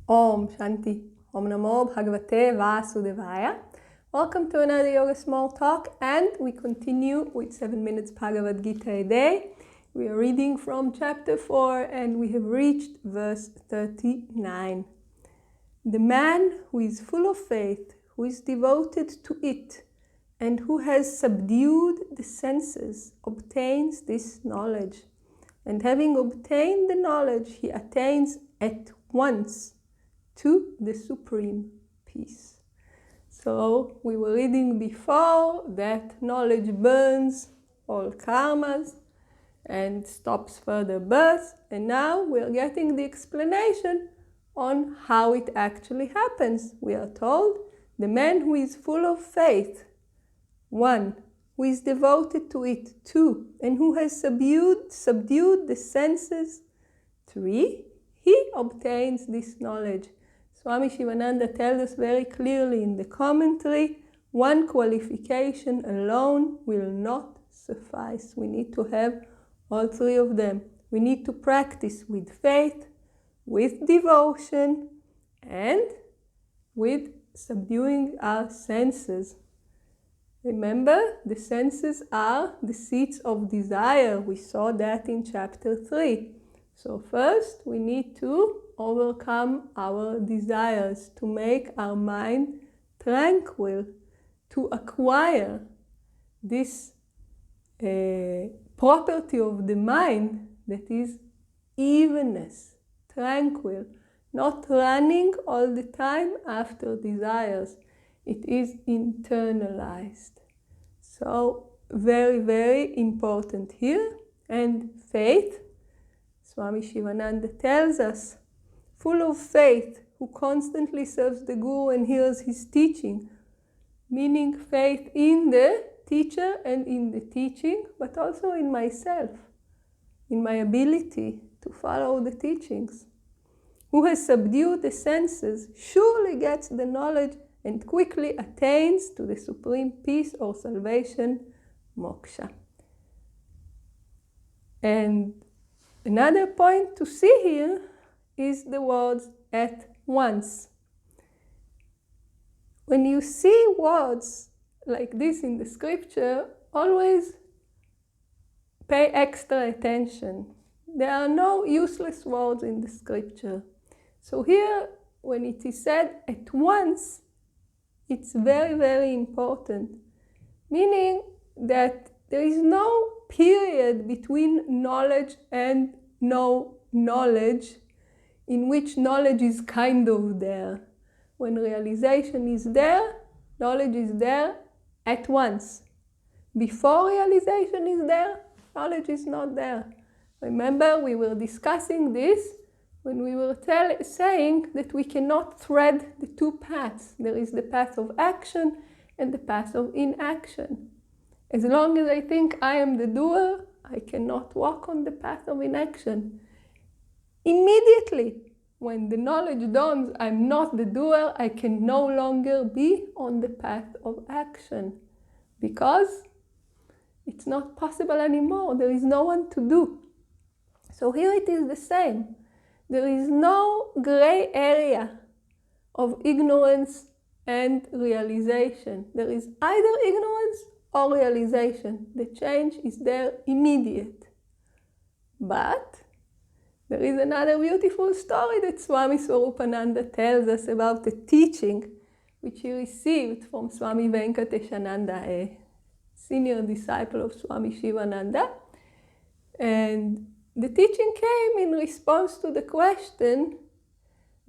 Om Shanti. Om Namo Bhagavate Vasudevaya. Welcome to another Yoga Small Talk, and we continue with 7 minutes Bhagavad Gita a day. We are reading from chapter 4 and we have reached verse 39. The man who is full of faith, who is devoted to it, and who has subdued the senses, obtains this knowledge. And having obtained the knowledge, he attains at once to the supreme peace. So we were reading before that knowledge burns all karmas and stops further births, and now we are getting the explanation on how it actually happens. We are told the man who is full of faith, 1, who is devoted to it, 2, and who has subdued the senses, 3, he obtains this knowledge. Swami Shivananda tells us very clearly in the commentary, one qualification alone will not suffice. We need to have all 3 of them. We need to practice with faith, with devotion, and with subduing our senses. Remember, the senses are the seats of desire. We saw that in chapter 3. So first, we need to overcome our desires, to make our mind tranquil, to acquire this property of the mind that is evenness, tranquil, not running all the time after desires. It is internalized. So very, very important here. And faith, Swami Shivananda tells us, full of faith, who constantly serves the Guru and hears his teaching, meaning faith in the teacher and in the teaching, but also in myself, in my ability to follow the teachings. Who has subdued the senses surely gets the knowledge and quickly attains to the supreme peace or salvation, moksha. And another point to see here is the words at once. When you see words like this in the scripture, always pay extra attention. There are no useless words in the scripture. So here, when it is said at once, it's very, very important. Meaning that there is no period between knowledge and no knowledge, in which knowledge is kind of there. When realization is there, knowledge is there at once. Before realization is there, knowledge is not there. Remember, we were discussing this when we were saying that we cannot thread the 2 paths. There is the path of action and the path of inaction. As long as I think I am the doer, I cannot walk on the path of inaction. Immediately, when the knowledge dawns, I'm not the doer, I can no longer be on the path of action, because it's not possible anymore. There is no one to do. So here it is the same. There is no gray area of ignorance and realization. There is either ignorance or realization. The change is there immediate. But there is another beautiful story that Swami Swarupananda tells us about the teaching which he received from Swami Venkateshananda, a senior disciple of Swami Shivananda. And the teaching came in response to the question,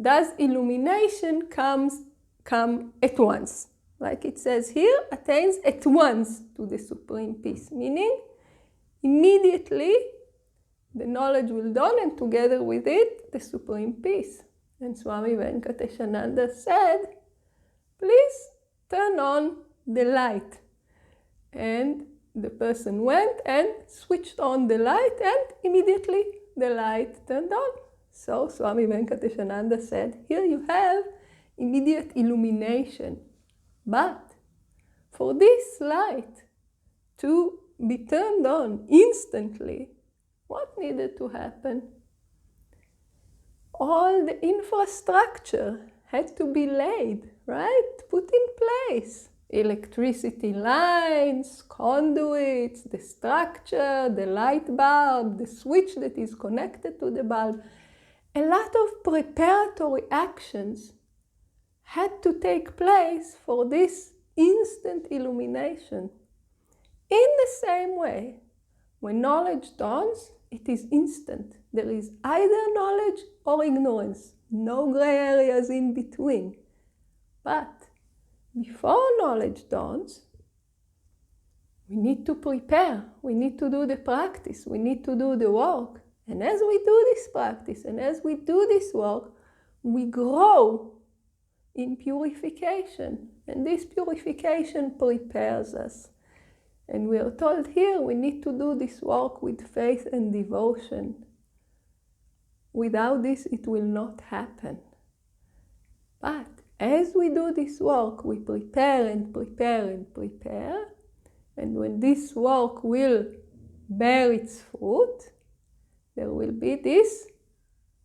does illumination come at once? Like it says here, attains at once to the supreme peace. Meaning, immediately the knowledge will dawn, and together with it, the supreme peace. And Swami Venkateshananda said, please turn on the light. And the person went and switched on the light, and immediately the light turned on. So Swami Venkateshananda said, here you have immediate illumination. But for this light to be turned on instantly, what needed to happen? all the infrastructure had to be laid, right? Put in place. Electricity lines, conduits, the structure, the light bulb, the switch that is connected to the bulb. A lot of preparatory actions had to take place for this instant illumination. In the same way, when knowledge dawns, it is instant. There is either knowledge or ignorance, no gray areas in between. But before knowledge dawns, we need to prepare. We need to do the practice. We need to do the work. And as we do this practice and as we do this work, we grow in purification. And this purification prepares us. And we are told here we need to do this work with faith and devotion. Without this, it will not happen. But as we do this work, we prepare and prepare and prepare. And when this work will bear its fruit, there will be this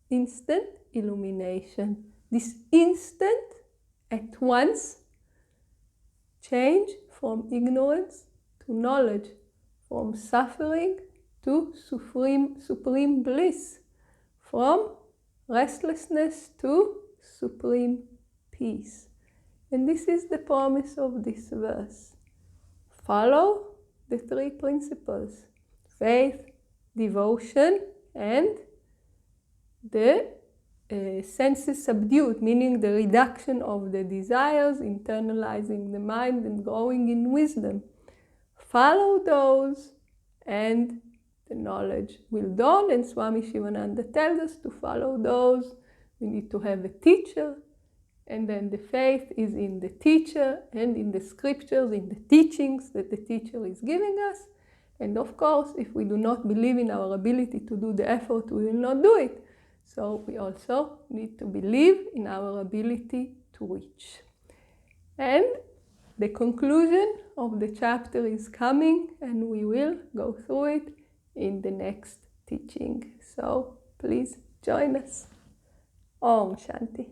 instant illumination. This instant, at once, change from ignorance to knowledge, from suffering to supreme bliss, from restlessness to supreme peace. And this is the promise of this verse. Follow the three principles: faith, devotion, and the senses subdued, meaning the reduction of the desires, internalizing the mind, and growing in wisdom. Follow those and the knowledge will dawn. And Swami Shivananda tells us to follow those. We need to have a teacher, and then the faith is in the teacher and in the scriptures, in the teachings that the teacher is giving us. And of course, if we do not believe in our ability to do the effort, we will not do it. So we also need to believe in our ability to reach. And the conclusion of the chapter is coming, and we will go through it in the next teaching. So please join us. Om Shanti.